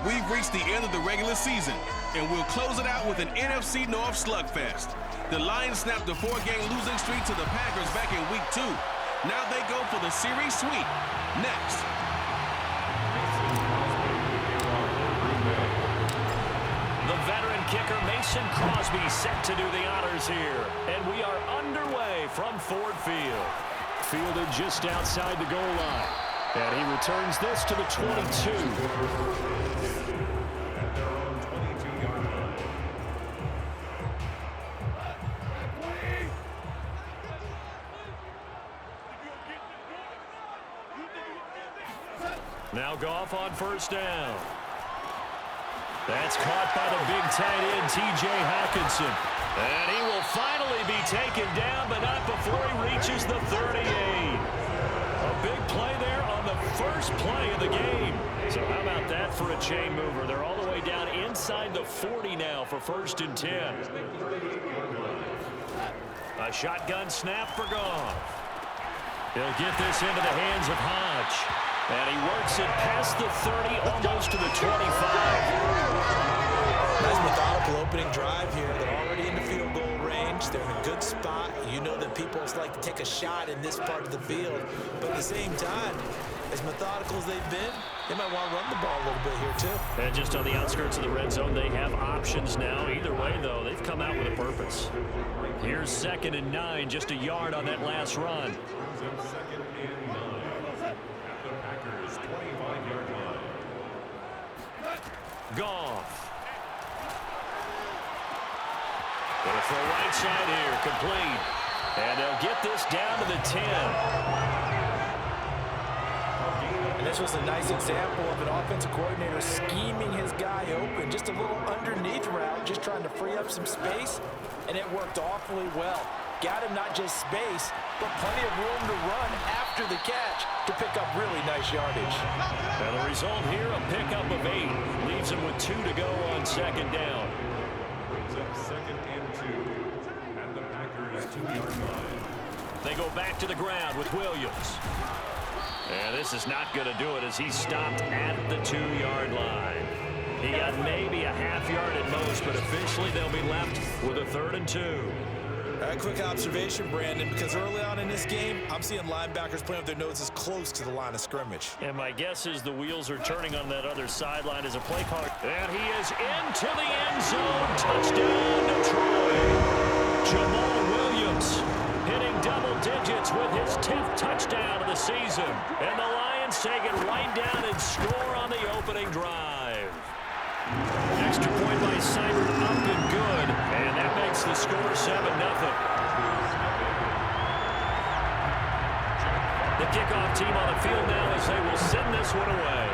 We've reached the end of the regular season, and we'll close it out with an NFC North slugfest. The Lions snapped a 4-game losing streak to the Packers back in Week 2. Now they go for the series sweep. Next. The veteran kicker Mason Crosby set to do the honors here. And we are underway from Ford Field. Fielded just outside the goal line. And he returns this to the 22. Now Goff on first down. That's caught by the big tight end, T.J. Hawkinson. And he will finally be taken down, but not before he reaches the 38. A big play there on the first play of the game. So how about that for a chain mover? They're all the way down inside the 40 now for 1st and 10. A shotgun snap for Goff. He'll get this into the hands of Hodge. And he works it past the 30, almost to the 25. Nice methodical opening drive here. They're already in the field goal range. They're in a good spot. You know that people like to take a shot in this part of the field. But at the same time, as methodical as they've been, they might want to run the ball a little bit here too. And just on the outskirts of the red zone, they have options now. Either way, though, they've come out with a purpose. Here's 2nd and 9, just a yard on that last run. Goff. Gonna throw right side here, complete. And they'll get this down to the 10. And this was a nice example of an offensive coordinator scheming his guy open. Just a little underneath route, just trying to free up some space. And it worked awfully well. Got him not just space, but plenty of room to run after the catch to pick up really nice yardage. And the result here, a pickup of 8. Leaves him with 2 to go on 2nd down. Brings up 2nd and 2 at the Packers' 2-yard line. They go back to the ground with Williams. And this is not going to do it as he's stopped at the 2-yard line. He got maybe a half yard at most, but officially they'll be left with a 3rd and 2. A quick observation, Brandon, because early on in this game, I'm seeing linebackers playing with their noses close to the line of scrimmage. And my guess is the wheels are turning on that other sideline as a play call. And he is into the end zone. Touchdown, Detroit. Jamal Williams hitting double digits with his 10th touchdown of the season. And the Lions take it right down and score on the opening drive. Extra point by Simon up and good. And that makes the score 7-0. The kickoff team on the field now as they will send this one away.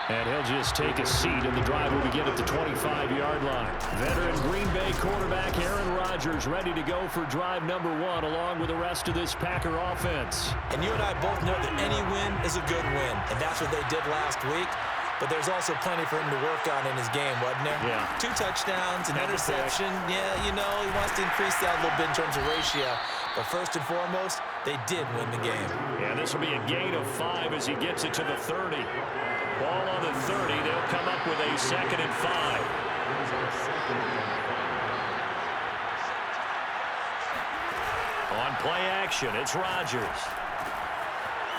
And he'll just take a seat, and the drive will begin at the 25-yard line. Veteran Green Bay quarterback Aaron Rodgers ready to go for drive number 1 along with the rest of this Packer offense. And you and I both know that any win is a good win, and that's what they did last week. But there's also plenty for him to work on in his game, wasn't there? Yeah. 2 touchdowns, an interception. Yeah, you know, he wants to increase that a little bit in terms of ratio. But first and foremost, they did win the game. Yeah, this will be a gain of 5 as he gets it to the 30. Ball on the 30. They'll come up with a 2nd and 5. On play action, it's Rodgers.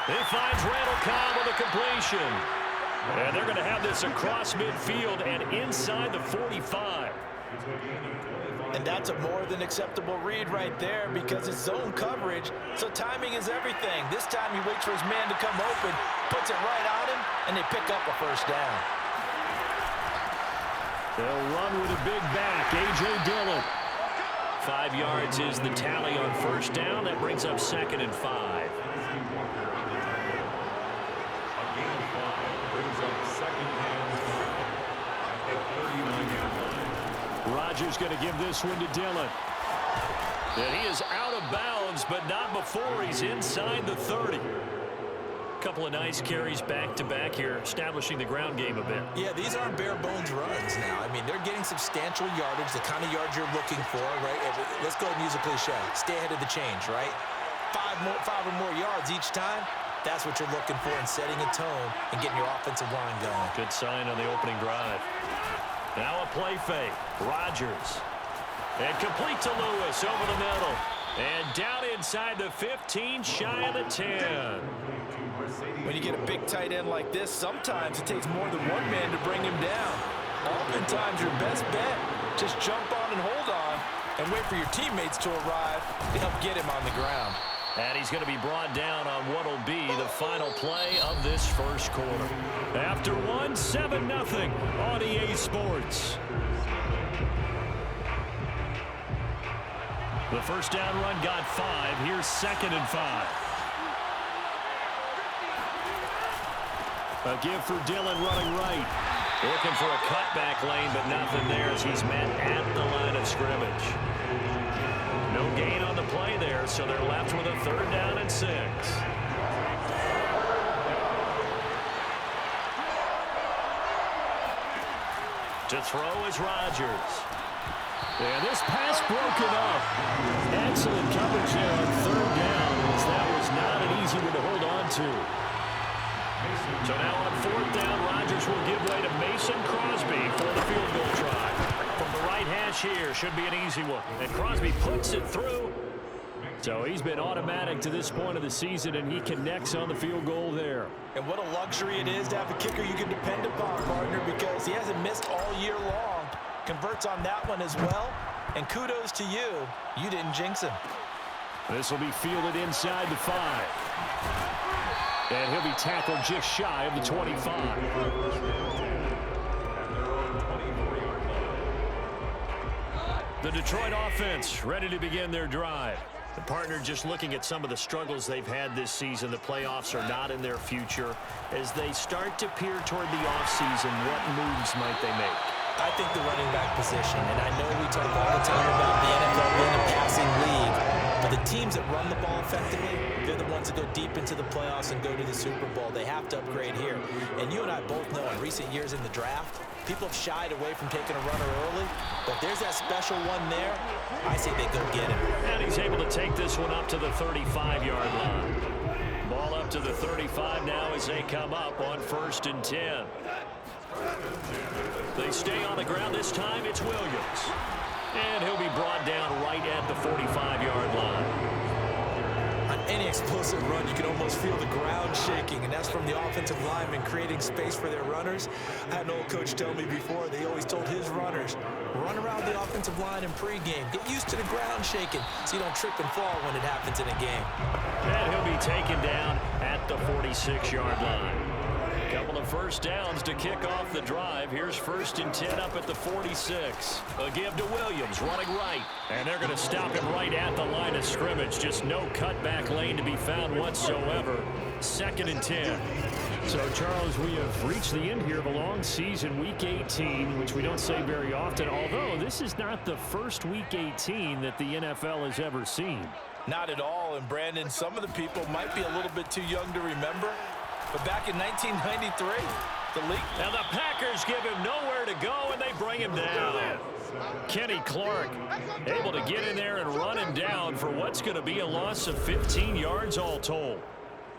He finds Randall Cobb with a completion. And they're going to have this across midfield and inside the 45. And that's a more than acceptable read right there because it's zone coverage, so timing is everything. This time he waits for his man to come open, puts it right on him, and they pick up a first down. They'll run with a big back, A.J. Dillon. 5 yards is the tally on first down. That brings up 2nd and 5. Rodgers going to give this one to Dillon. And he is out of bounds, but not before he's inside the 30. Couple of nice carries back-to-back here, establishing the ground game a bit. Yeah, these aren't bare-bones runs now. I mean, they're getting substantial yardage, the kind of yards you're looking for, right? Let's go and use a cliche. Stay ahead of the change, right? 5 or more yards each time. That's what you're looking for in setting a tone and getting your offensive line going. Good sign on the opening drive. Now a play fake. Rodgers. And complete to Lewis over the middle. And down inside the 15, shy of the 10. When you get a big tight end like this, sometimes it takes more than one man to bring him down. Oftentimes, your best bet, just jump on and hold on and wait for your teammates to arrive to help get him on the ground. And he's going to be brought down on what will be the final play of this first quarter. After one, 7-0 on EA Sports. The first down run got 5. Here's 2nd and 5. A give for Dillon running right. Looking for a cutback lane, but nothing there as he's met at the line of scrimmage. No gain on the play there, so they're left with a 3rd down and 6. To throw is Rodgers. And this pass broken up. Excellent coverage there on 3rd down, as that was not an easy one to hold on to. So now on 4th down, Rodgers will give way to Mason Crosby for the field goal try. From the right hash here, should be an easy one. And Crosby puts it through. So he's been automatic to this point of the season, and he connects on the field goal there. And what a luxury it is to have a kicker you can depend upon, partner, because he hasn't missed all year long. Converts on that one as well. And kudos to you. You didn't jinx him. This will be fielded inside the 5. And he'll be tackled just shy of the 25. The Detroit offense ready to begin their drive. The partner just looking at some of the struggles they've had this season. The playoffs are not in their future. As they start to peer toward the offseason, what moves might they make? I think the running back position, and I know we talk all the time about the NFL being a passing league, but the teams that run the ball effectively, they're the ones that go deep into the playoffs and go to the Super Bowl. They have to upgrade here. And you and I both know in recent years in the draft, people have shied away from taking a runner early, but there's that special one there. I say they go get him. And he's able to take this one up to the 35-yard line. Ball up to the 35 now as they come up on 1st and 10. They stay on the ground. This time it's Williams. And he'll be brought down right at the 45-yard line. On any explosive run, you can almost feel the ground shaking, and that's from the offensive linemen creating space for their runners. I had an old coach tell me before, they always told his runners, run around the offensive line in pregame. Get used to the ground shaking so you don't trip and fall when it happens in a game. And he'll be taken down at the 46-yard line. Couple of first downs to kick off the drive. Here's 1st and 10 up at the 46. A give to Williams, running right. And they're going to stop him right at the line of scrimmage. Just no cutback lane to be found whatsoever. 2nd and 10. So, Charles, we have reached the end here of a long season, Week 18, which we don't say very often, although this is not the first Week 18 that the NFL has ever seen. Not at all. And, Brandon, some of the people might be a little bit too young to remember. But back in 1993, the league... Now the Packers give him nowhere to go, and they bring him down. Kenny Clark able to get in there and run him down for what's going to be a loss of 15 yards all told.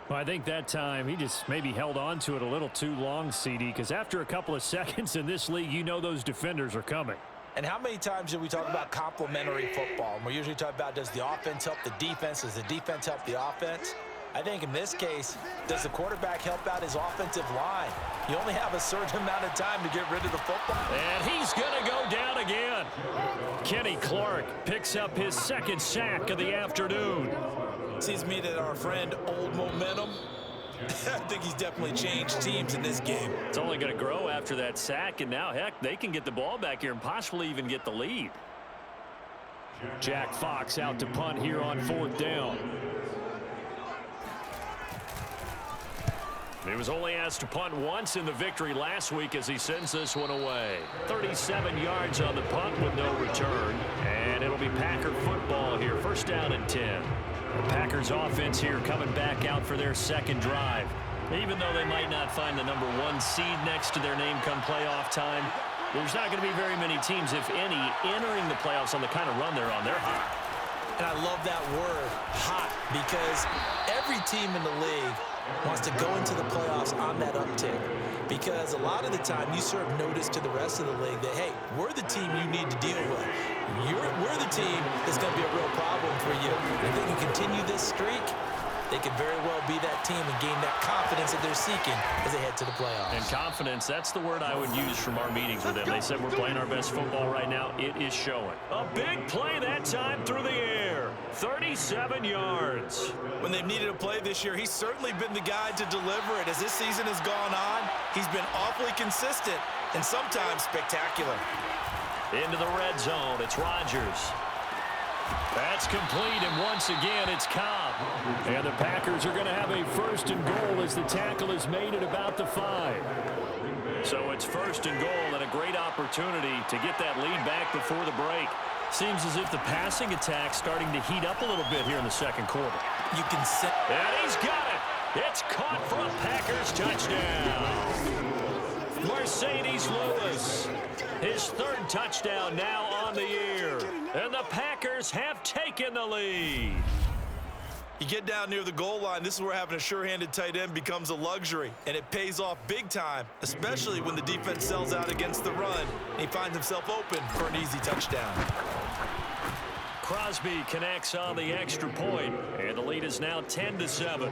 Well, I think that time he just maybe held on to it a little too long, CD, because after a couple of seconds in this league, you know those defenders are coming. And how many times do we talk about complementary football? And we usually talk about, does the offense help the defense? Does the defense help the offense? I think in this case, does the quarterback help out his offensive line? You only have a certain amount of time to get rid of the football. And he's going to go down again. Kenny Clark picks up his 2nd sack of the afternoon. Seems to me that our friend Old Momentum, I think he's definitely changed teams in this game. It's only going to grow after that sack, and now, heck, they can get the ball back here and possibly even get the lead. Jack Fox out to punt here on 4th down. He was only asked to punt once in the victory last week as he sends this one away. 37 yards on the punt with no return. And it'll be Packer football here. 1st down and 10. The Packers offense here coming back out for their 2nd drive. Even though they might not find the number 1 seed next to their name come playoff time, there's not going to be very many teams, if any, entering the playoffs on the kind of run they're on. They're hot. And I love that word, hot, because every team in the league wants to go into the playoffs on that uptick. Because a lot of the time you serve notice to the rest of the league that, hey, we're the team you need to deal with. We're the team that's going to be a real problem for you. And if they can continue this streak, they could very well be that team and gain that confidence that they're seeking as they head to the playoffs. And confidence, that's the word I would use from our meetings with them. They said we're playing our best football right now. It is showing. A big play that time through the air. 37 yards. When they've needed a play this year, he's certainly been the guy to deliver it. As this season has gone on, he's been awfully consistent and sometimes spectacular. Into the red zone, it's Rodgers. That's complete, and once again, it's Cobb. And the Packers are going to have a first and goal as the tackle is made at about the 5. So it's first and goal and a great opportunity to get that lead back before the break. Seems as if the passing attack's starting to heat up a little bit here in the second quarter. You can set. And he's got it. It's caught for a Packers touchdown. Mercedes Lewis, his third touchdown now on the year. And the Packers have taken the lead. You get down near the goal line, this is where having a sure-handed tight end becomes a luxury, and it pays off big time, especially when the defense sells out against the run, and he finds himself open for an easy touchdown. Crosby connects on the extra point, and the lead is now 10-7.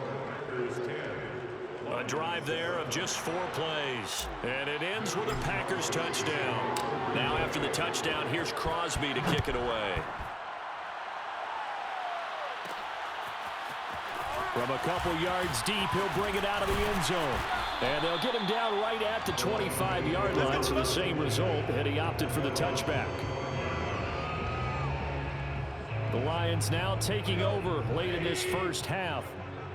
A drive there of just 4 plays, and it ends with a Packers touchdown. Now after the touchdown, here's Crosby to kick it away. From a couple yards deep, he'll bring it out of the end zone. And they'll get him down right at the 25-yard line, so the same result, and he opted for the touchback. The Lions now taking over late in this first half.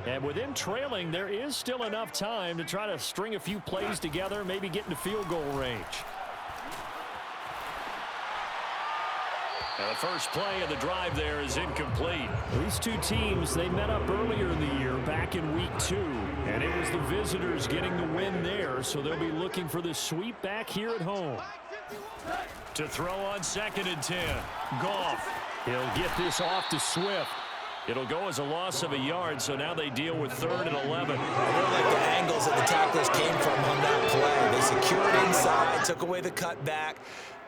And with them trailing, there is still enough time to try to string a few plays together, maybe get into field goal range. And the first play of the drive there is incomplete. These two teams, they met up earlier in the year, back in week 2. And it was the visitors getting the win there, so they'll be looking for the sweep back here at home. To throw on 2nd and 10. Goff. He'll get this off to Swift. It'll go as a loss of a yard, so now they deal with 3rd and 11. I really like the angles that the tacklers came from on that play. They secured inside, took away the cutback.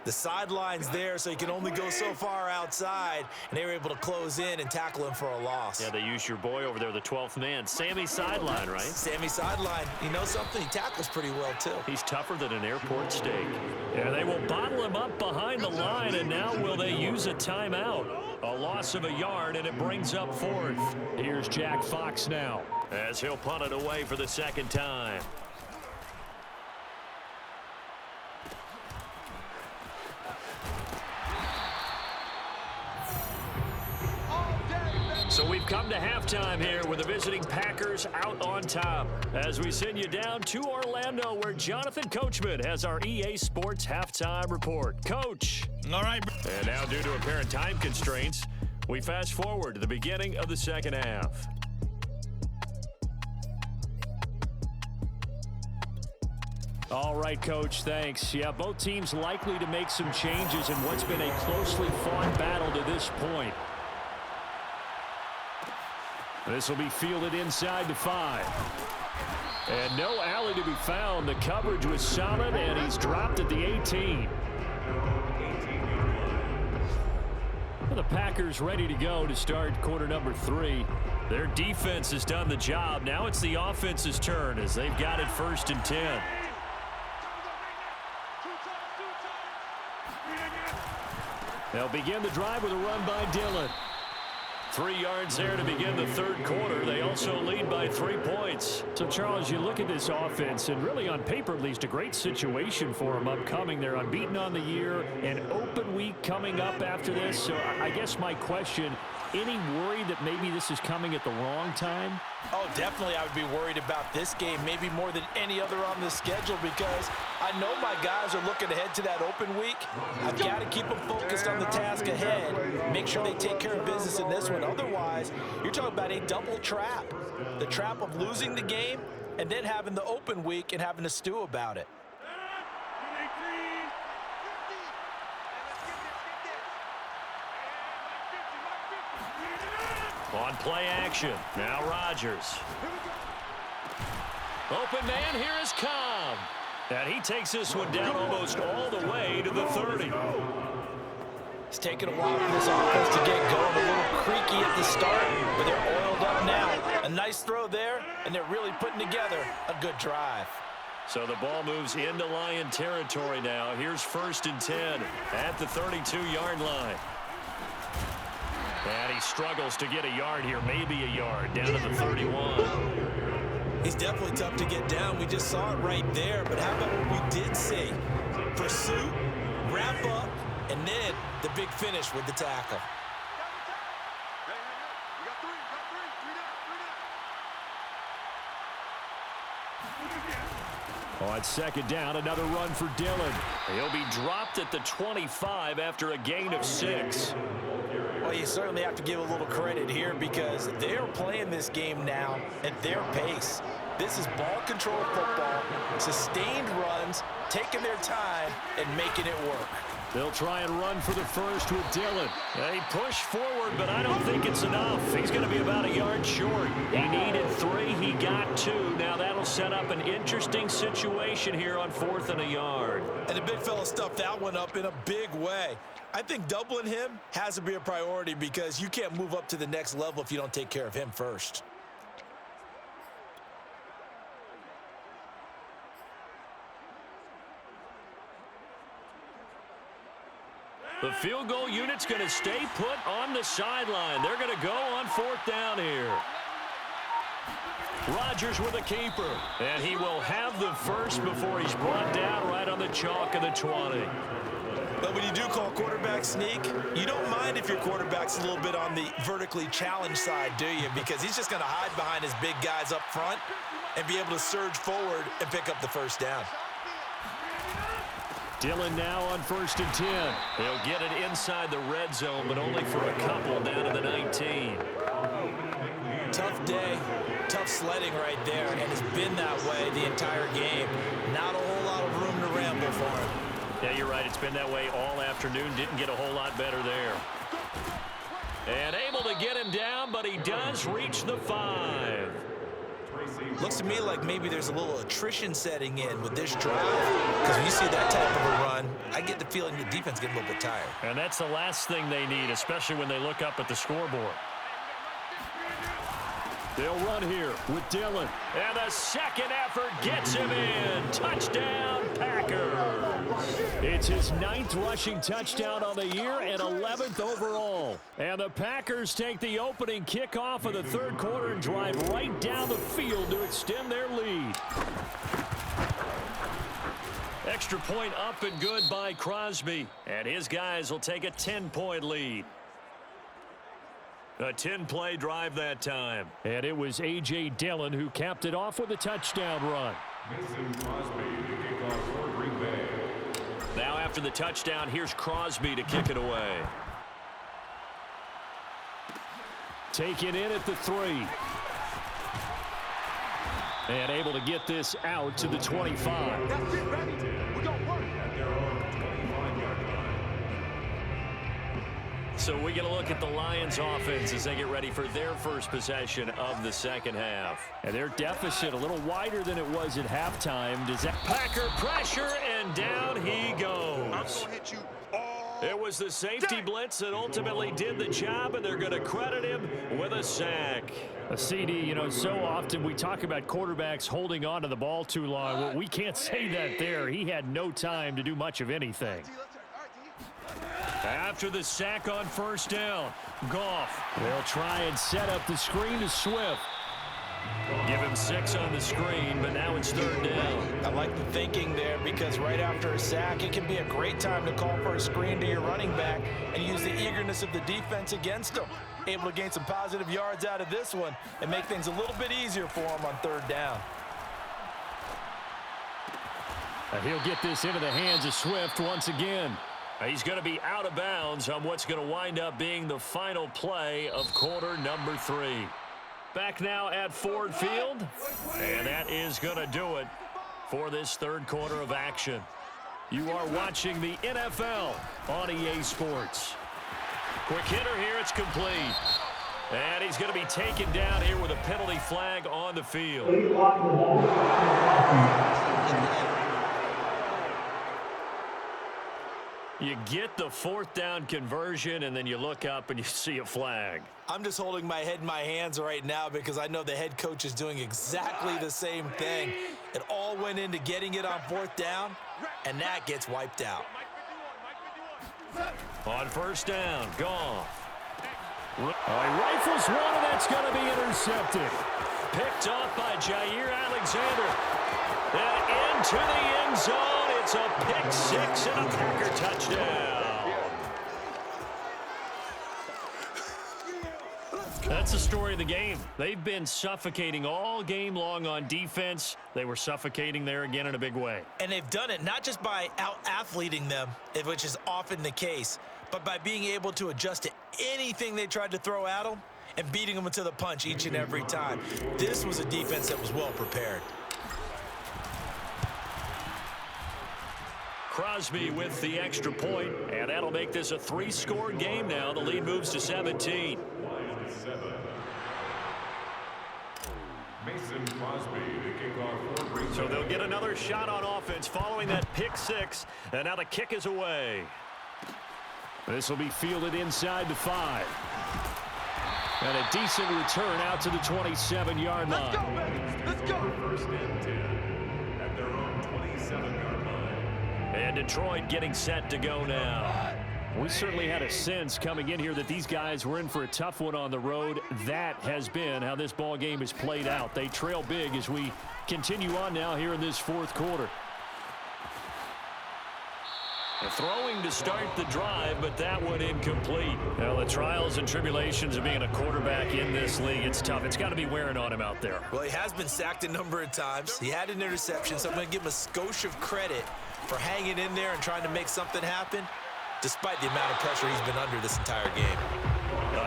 The sideline's there, so you can only go so far outside, and they were able to close in and tackle him for a loss. Yeah, they used your boy over there, the 12th man. Sammy Sideline, right? Sammy Sideline. You know something? He tackles pretty well, too. He's tougher than an airport steak. Yeah, they will bottle him up behind the line, and now will they use a timeout? A loss of a yard, and it brings up 4th. Here's Jack Fox now, as he'll punt it away for the second time. So we've come to halftime here with the visiting Packers out on top. As we send you down to Orlando, where Jonathan Coachman has our EA Sports halftime report. Coach. All right. And now, due to apparent time constraints, we fast forward to the beginning of the second half. All right, Coach, thanks. Yeah, both teams likely to make some changes in what's been a closely fought battle to this point. This will be fielded inside the 5. And no alley to be found. The coverage was solid, and he's dropped at the 18. Well, the Packers ready to go to start quarter number 3. Their defense has done the job. Now it's the offense's turn as they've got it 1st and 10. They'll begin the drive with a run by Dillon. 3 yards there to begin the third quarter. They also lead by 3 points. So, Charles, you look at this offense, and really on paper at least, a great situation for them upcoming. They're unbeaten on the year, an open week coming up after this. So I guess my question, any worry that maybe this is coming at the wrong time? Oh, definitely I would be worried about this game, maybe more than any other on the schedule, because I know my guys are looking ahead to that open week. I've got to keep them focused on the task ahead, make sure they take care of business in this one. Otherwise, you're talking about a double trap. The trap of losing the game and then having the open week and having to stew about it. On play action. Now Rodgers. Open man, here is Cobb. And he takes this one down almost all the way to the 30. It's taken a while for this offense to get going. A little creaky at the start, but they're oiled up now. A nice throw there, and they're really putting together a good drive. So the ball moves into Lion territory now. Here's 1st and 10 at the 32-yard line. And he struggles to get a yard here, maybe a yard, down to the 31. He's definitely tough to get down. We just saw it right there. But how about what we did see? Pursuit, wrap up, and then the big finish with the tackle. On 2nd down, another run for Dillon. He'll be dropped at the 25 after a gain of 6. Well, you certainly have to give a little credit here because they're playing this game now at their pace. This is ball control football, sustained runs, taking their time, and making it work. They'll try and run for the first with Dillon. They push forward, but I don't think it's enough. He's going to be about a yard short. He needed 3. He got 2. Now that'll set up an interesting situation here on 4th and a yard. And the big fella stuffed that one up in a big way. I think doubling him has to be a priority because you can't move up to the next level if you don't take care of him first. The field goal unit's going to stay put on the sideline. They're going to go on 4th down here. Rodgers with a keeper. And he will have the first before he's brought down right on the chalk of the 20. But when you do call quarterback sneak, you don't mind if your quarterback's a little bit on the vertically challenged side, do you? Because he's just going to hide behind his big guys up front and be able to surge forward and pick up the first down. Dillon now on 1st and 10. He'll get it inside the red zone, but only for a couple down to the 19. Tough day, tough sledding right there, and it's been that way the entire game. Not a whole lot of room to ramble for him. Yeah, you're right. It's been that way all afternoon. Didn't get a whole lot better there. And able to get him down, but he does reach the 5. Looks to me like maybe there's a little attrition setting in with this drive. Because when you see that type of a run, I get the feeling the defense getting a little bit tired. And that's the last thing they need, especially when they look up at the scoreboard. They'll run here with Dillon. And the second effort gets him in. Touchdown, Packers. It's his 9th rushing touchdown on the year and 11th overall. And the Packers take the opening kickoff of the 3rd quarter and drive right down the field to extend their lead. Extra point up and good by Crosby. And his guys will take a 10-point lead. A 10-play drive that time. And it was A.J. Dillon who capped it off with a touchdown run. Mason Crosby to kick off for Green Bay. Now after the touchdown, here's Crosby to kick it away. Taken in at the 3. And able to get this out to the 25. That's it, baby. We're going to work. At their own 25-yard line. So we get a look at the Lions offense as they get ready for their first possession of the second half. And their deficit a little wider than it was at halftime. Does that Packer pressure, and down he goes. I'm going to hit you all. It was the safety blitz that ultimately did the job, and they're going to credit him with a sack. A CD, you know, so often we talk about quarterbacks holding on to the ball too long. Well, we can't say that there. He had no time to do much of anything. After the sack on 1st down, Goff. They'll try and set up the screen to Swift. Give him 6 on the screen, but now it's 3rd down. I like the thinking there because right after a sack, it can be a great time to call for a screen to your running back and use the eagerness of the defense against him. Able to gain some positive yards out of this one and make things a little bit easier for him on 3rd down. And he'll get this into the hands of Swift once again. He's going to be out of bounds on what's going to wind up being the final play of quarter number 3. Back now at Ford Field, and that is going to do it for this 3rd quarter of action. You are watching the NFL on EA Sports. Quick hitter here, it's complete. And he's going to be taken down here with a penalty flag on the field. You get the fourth down conversion, and then you look up and you see a flag. I'm just holding my head in my hands right now because I know the head coach is doing exactly the same thing. It all went into getting it on fourth down, and that gets wiped out. On first down, Goff. He rifles one, and that's going to be intercepted. Picked off by Jair Alexander. And into the end zone. It's a pick six and a Packer touchdown. That's the story of the game. They've been suffocating all game long on defense. They were suffocating there again in a big way. And they've done it not just by out-athleting them, which is often the case, but by being able to adjust to anything they tried to throw at them and beating them to the punch each and every time. This was a defense that was well prepared. Crosby with the extra point, and that'll make this a three-score game now. The lead moves to 17. Mason Crosby to kick off for Green Bay. So they'll get another shot on offense following that pick six, and now the kick is away. This will be fielded inside the 5. And a decent return out to the 27-yard line. Let's go, baby. Let's go. First and 10 at their own 27-yard line. And Detroit getting set to go now. We certainly had a sense coming in here that these guys were in for a tough one on the road. That has been how this ball game has played out. They trail big as we continue on now here in this fourth quarter. Throwing to start the drive, but that one incomplete. Well, the trials and tribulations of being a quarterback in this league, it's tough. It's got to be wearing on him out there. Well, he has been sacked a number of times. He had an interception, so I'm going to give him a skosh of credit for hanging in there and trying to make something happen, despite the amount of pressure he's been under this entire game.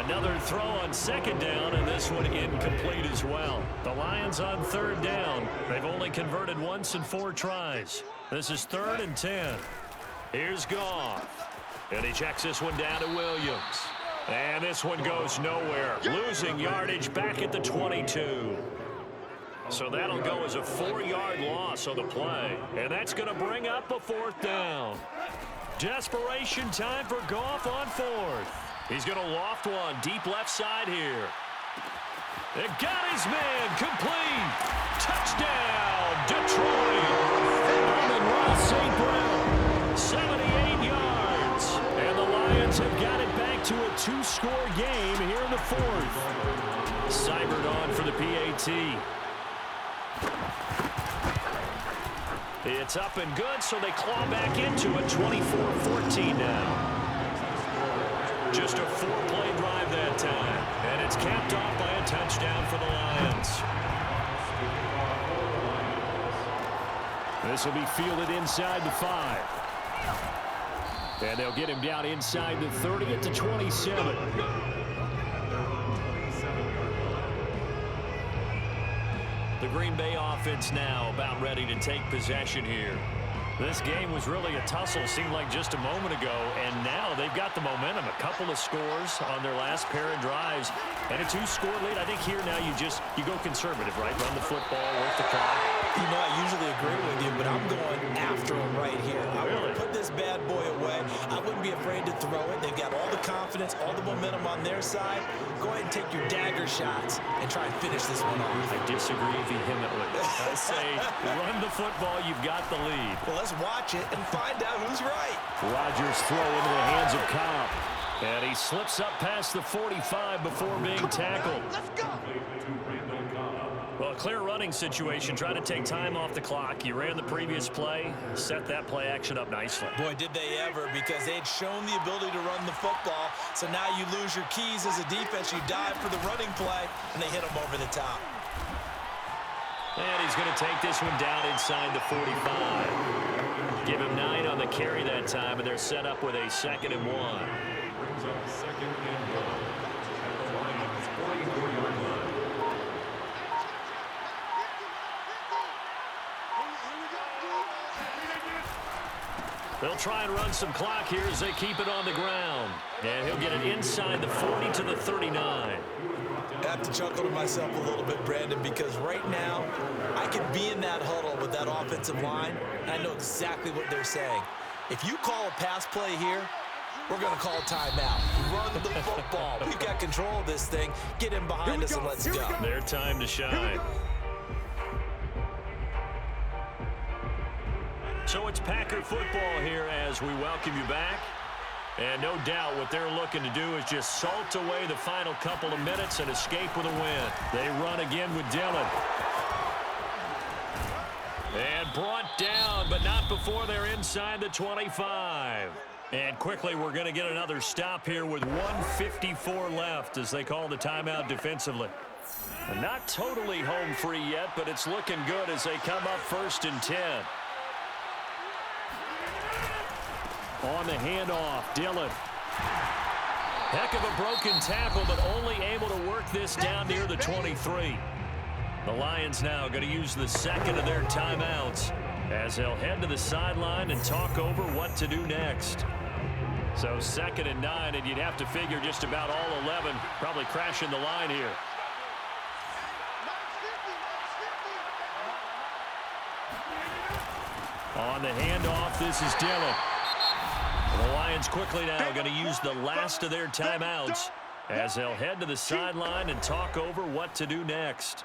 Another throw on second down, and this one incomplete as well. The Lions on third down. They've only converted once in 4 tries. This is 3rd and 10. Here's Goff. And he checks this one down to Williams. And this one goes nowhere. Losing yardage back at the 22. So that'll go as a 4-yard loss on the play. And that's going to bring up a 4th down. Desperation time for Goff on 4th. He's going to loft one deep left side here. It got his man complete. Touchdown, Detroit. Amon-Ra St. Brown. 78 yards. And the Lions have got it back to a 2-score game here in the 4th. Seibert on for the PAT. It's up and good, so they claw back into it. 24-14 now. Just a 4-play drive that time. And it's capped off by a touchdown for the Lions. This will be fielded inside the 5. And they'll get him down inside the 30 at the 27. The Green Bay offense now about ready to take possession here. This game was really a tussle, seemed like just a moment ago, and now they've got the momentum. A couple of scores on their last pair of drives, and a 2-score lead. I think here now you go conservative, right? Run the football, work the clock. You know, I usually agree with you, but I'm going after him right here. I want to put this bad boy away. I wouldn't be afraid to throw it. They've got all the confidence, all the momentum on their side. Go ahead and take your dagger shots and try and finish this one off. I disagree vehemently. I say run the football. You've got the lead. Well, let's watch it and find out who's right. Rodgers throw into the hands of Cobb. And he slips up past the 45 before being tackled. Let's go. Well, a clear running situation, trying to take time off the clock. You ran the previous play, set that play action up nicely. Boy, did they ever, because they had shown the ability to run the football. So now you lose your keys as a defense. You dive for the running play, and they hit them over the top. And he's going to take this one down inside the 45. Give him 9 on the carry that time, and they're set up with a 2nd and 1. Brings up 2nd and 1 at the Lions' 44-yard line. They'll try and run some clock here as they keep it on the ground. And he'll get it inside the 40 to the 39. I have to chuckle to myself a little bit, Brandon, because right now I can be in that huddle with that offensive line, and I know exactly what they're saying. If you call a pass play here, we're going to call a timeout. Run the football. We've got control of this thing. Get in behind us and let's go. Their time to shine. So it's Packer football here as we welcome you back. And no doubt what they're looking to do is just salt away the final couple of minutes and escape with a win. They run again with Dillon. And brought down, but not before they're inside the 25. And quickly, we're going to get another stop here with 1:54 left as they call the timeout defensively. And not totally home free yet, but it's looking good as they come up 1st and 10. On the handoff, Dillon. Heck of a broken tackle, but only able to work this down near the 23. The Lions now going to use the second of their timeouts as they'll head to the sideline and talk over what to do next. So 2nd and 9, and you'd have to figure just about all 11 probably crashing the line here. On the handoff, this is Dillon. The Lions quickly now going to use the last of their timeouts as they'll head to the sideline and talk over what to do next.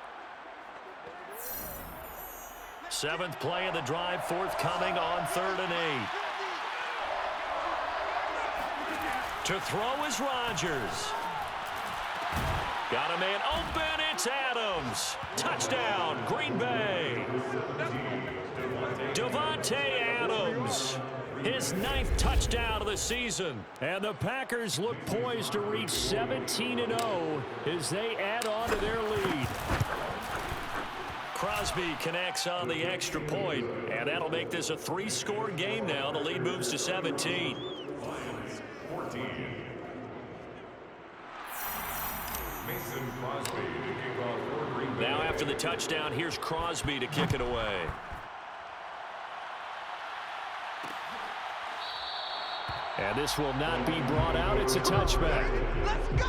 7th play of the drive forthcoming on 3rd and 8. To throw is Rodgers. Got a man open, it's Adams. Touchdown, Green Bay. Davante Adams. His 9th touchdown of the season. And the Packers look poised to reach 17-0 as they add on to their lead. Crosby connects on the extra point, and that'll make this a 3-score game now. The lead moves to 17. Lions 14. Mason Crosby to kick off for Green Bay. Now after the touchdown, here's Crosby to kick it away. And this will not be brought out. It's a touchback. Let's go!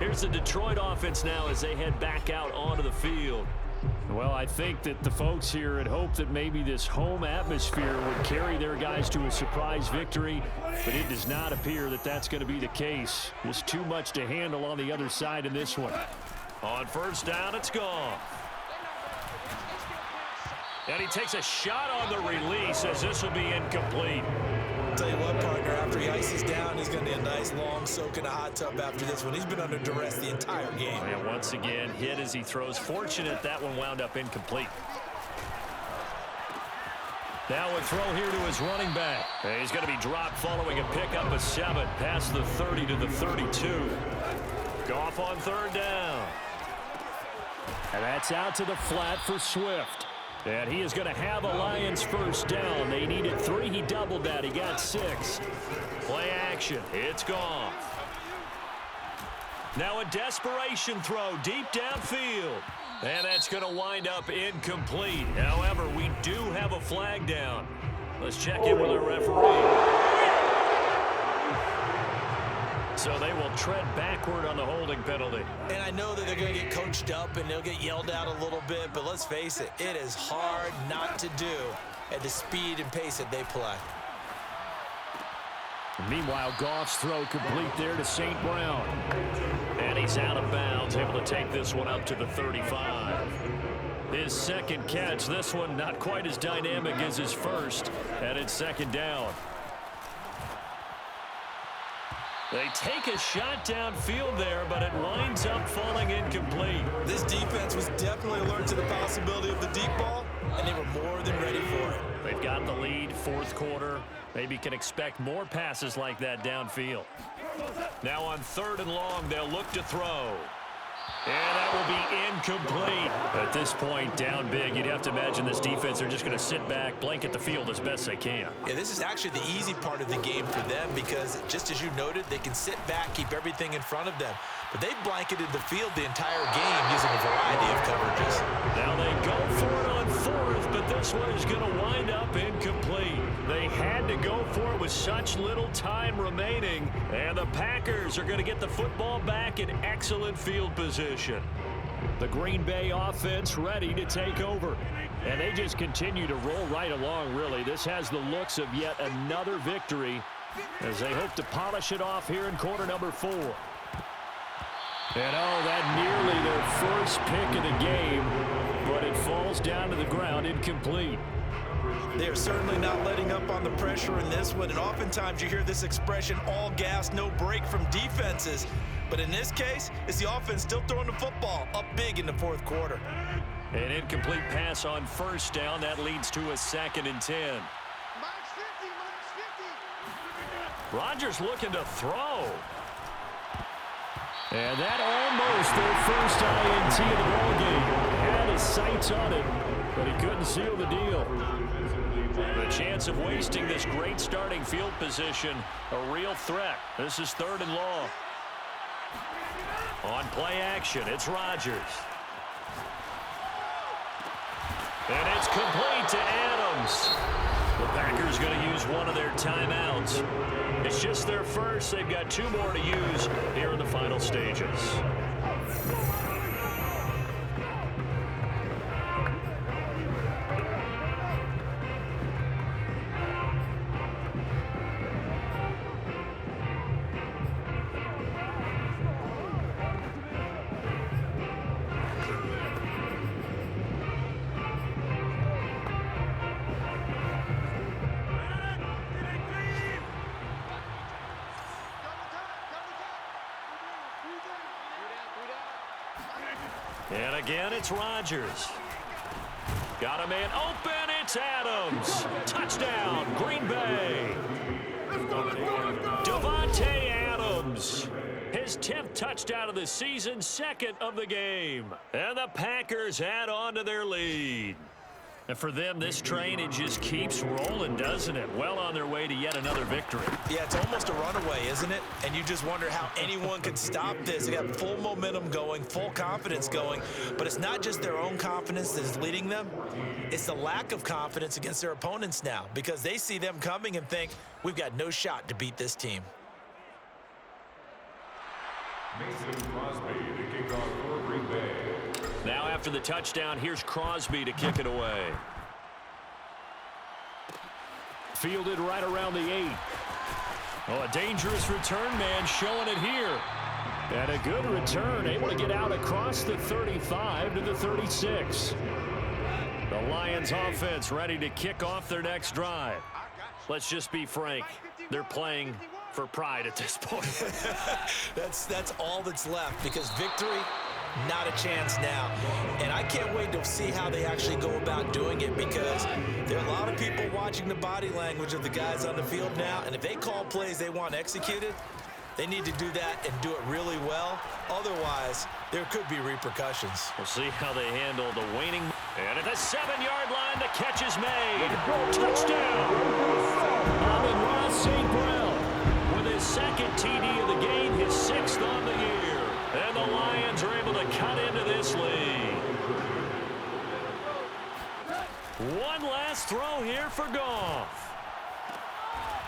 Here's the Detroit offense now as they head back out onto the field. Well, I think that the folks here had hoped that maybe this home atmosphere would carry their guys to a surprise victory, but it does not appear that that's going to be the case. There's too much to handle on the other side in this one. On 1st down, it's gone. And he takes a shot on the release as this will be incomplete. I'll tell you what, partner, after he ices down, he's going to need a nice long soak in a hot tub after this one. He's been under duress the entire game. And once again, hit as he throws. Fortunate that one wound up incomplete. Now a throw here to his running back. And he's going to be dropped following a pickup of 7 past the 30 to the 32. Goff on 3rd down. And that's out to the flat for Swift. And he is going to have a Lions 1st down. They needed 3. He doubled that. He got 6. Play action. It's Goff. Now a desperation throw deep downfield. And that's going to wind up incomplete. However, we do have a flag down. Let's check in with our referee. So they will tread backward on the holding penalty. And I know that they're going to get coached up and they'll get yelled at a little bit, but let's face it, it is hard not to do at the speed and pace that they play. Meanwhile, Goff's throw complete there to St. Brown. And he's out of bounds, able to take this one up to the 35. His 2nd catch, this one not quite as dynamic as his first, and it's 2nd down. They take a shot downfield there, but it winds up falling incomplete. This defense was definitely alert to the possibility of the deep ball, and they were more than ready for it. They've got the lead, 4th quarter. Maybe can expect more passes like that downfield. Now on 3rd and long, they'll look to throw. And that will be incomplete. At this point, down big, you'd have to imagine this defense are just going to sit back, blanket the field as best they can. Yeah, this is actually the easy part of the game for them because, just as you noted, they can sit back, keep everything in front of them. But they've blanketed the field the entire game using a variety of coverages. Now they go for it on 4th, but this one is going to wind up incomplete. for it with such little time remaining. And the Packers are going to get the football back in excellent field position. The Green Bay offense ready to take over. And they just continue to roll right along, really. This has the looks of yet another victory as they hope to polish it off here in quarter number 4. And that nearly their first pick of the game, but it falls down to the ground incomplete. They're certainly not letting up on the pressure in this one, and oftentimes you hear this expression, all gas, no break from defenses. But in this case, it's the offense still throwing the football up big in the fourth quarter. An incomplete pass on first down. That leads to a 2nd and 10. Rodgers looking to throw. And that almost their first INT of the ballgame. Had his sights on it, but he couldn't seal the deal. The chance of wasting this great starting field position, a real threat. This is 3rd and long. On play action, it's Rodgers. And it's complete to Adams. The Packers going to use one of their timeouts. It's just their first. They've got 2 more to use here in the final stages. And again, it's Rodgers. Got a man open. It's Adams. Touchdown, Green Bay. Davante Adams. His 10th touchdown of the season, 2nd of the game. And the Packers add on to their lead. And for them, this train, it just keeps rolling, doesn't it? Well on their way to yet another victory. Yeah, it's almost a runaway, isn't it? And you just wonder how anyone could stop this. They got full momentum going, full confidence going. But it's not just their own confidence that is leading them. It's the lack of confidence against their opponents now, because they see them coming and think, we've got no shot to beat this team. Mason Crosby to kick off for Green Bay. Now after the touchdown, here's Crosby to kick it away. Fielded right around the 8. Oh, a dangerous return man showing it here. And a good return, able to get out across the 35 to the 36. The Lions offense ready to kick off their next drive. Let's just be frank. They're playing for pride at this point. That's all that's left, because victory, not a chance now. And I can't wait to see how they actually go about doing it, because there are a lot of people watching the body language of the guys on the field now, and if they call plays they want executed, they need to do that and do it really well. Otherwise, there could be repercussions. We'll see how they handle the waning. And at the 7-yard line, the catch is made. Touchdown! Amon-Ra St. Brown with his 2nd TD of the game, his 6th on the year. And the Lions are able to cut into this lead. One last throw here for Goff.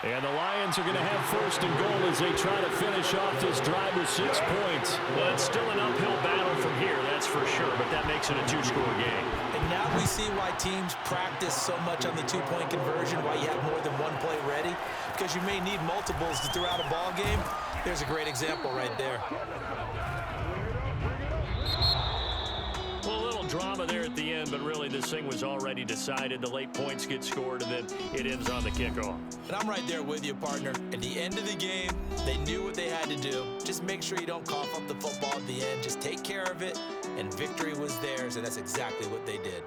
And the Lions are going to have 1st and goal as they try to finish off this drive with 6 points. Well, it's still an uphill battle from here, that's for sure, but that makes it a 2-score game. And now we see why teams practice so much on the 2-point conversion, why you have more than one play ready, because you may need multiples to throw out a ball game. There's a great example right there. Well, a little drama there at the end, but really this thing was already decided. The late points get scored, and then it ends on the kickoff. And I'm right there with you, partner. At the end of the game, they knew what they had to do. Just make sure you don't cough up the football at the end. Just take care of it, and victory was theirs, and that's exactly what they did.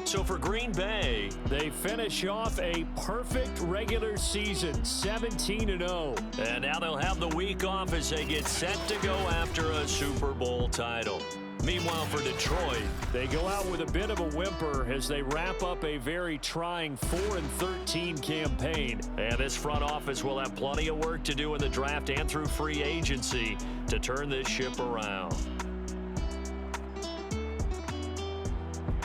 So for Green Bay, they finish off a perfect regular season, 17-0. And now they'll have the week off as they get set to go after a Super Bowl title. Meanwhile, for Detroit, they go out with a bit of a whimper as they wrap up a very trying 4-13 campaign. And this front office will have plenty of work to do in the draft and through free agency to turn this ship around.